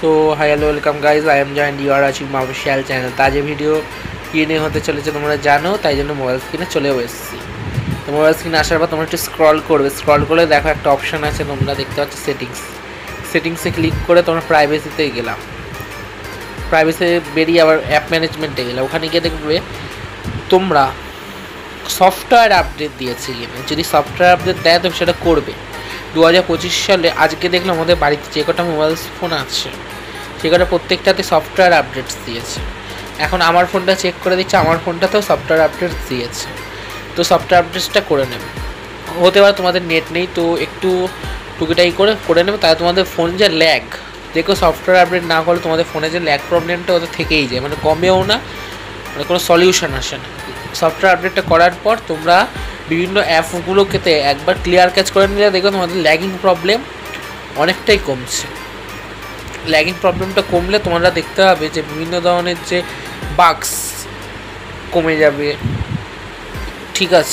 So hi hello welcome guys, I am joint you are watching my official channel. তো আজ video কী নিয়ে হতে চলেছে তোমরা জানো, তাই জন্য মোবাইল স্ক্রিনে চলেও এসেছি। তো মোবাইল স্ক্রিনে আসার পর তোমরা একটু স্ক্রল করবে, স্ক্রল করলে দেখো একটা অপশান আছে, তোমরা দেখতে পাচ্ছ সেটিংসে ক্লিক করে তোমরা প্রাইভেসিতে গেলাম, প্রাইভেসি বেরিয়ে আবার অ্যাপ ম্যানেজমেন্টে গেলাম। ওখানে গিয়ে দেখবে তোমরা সফটওয়্যার আপডেট দিয়েছে কিনা। যদি সফটওয়্যার আপডেট দেয় তো সেটা করবে। 2025 সালে আজকে দেখলাম আমাদের বাড়িতে যে কটা মোবাইল ফোন আছে সে কটা প্রত্যেকটাতে সফটওয়্যার আপডেটস দিয়েছে। এখন আমার ফোনটা চেক করে দিচ্ছে, আমার ফোনটাতেও সফটওয়্যার আপডেটস দিয়েছে। তো সফটওয়্যার আপডেটসটা করে নেবে। হতে পারে তোমাদের নেট নেই, তো একটু টুকিটাই করে নেবে, তাহলে তোমাদের ফোন যে ল্যাগ, দেখো সফটওয়্যার আপডেট না করলে তোমাদের ফোনে যে ল্যাগ প্রবলেমটা ওদের থেকেই যায়, মানে কমেও না, মানে কোনো সলিউশন আসে না। সফটওয়্যার আপডেটটা করার পর তোমরা বিভিন্ন অ্যাপগুলোকে একবার ক্লিয়ার ক্যাচ করে নিলে দেখো তোমাদের ল্যাগিং প্রবলেম অনেকটাই কমছে। ল্যাগিং প্রবলেমটা কমলে তোমরা দেখতে পাবে যে বিভিন্ন ধরনের যে বাগস কমে যাবে। ঠিক আছে।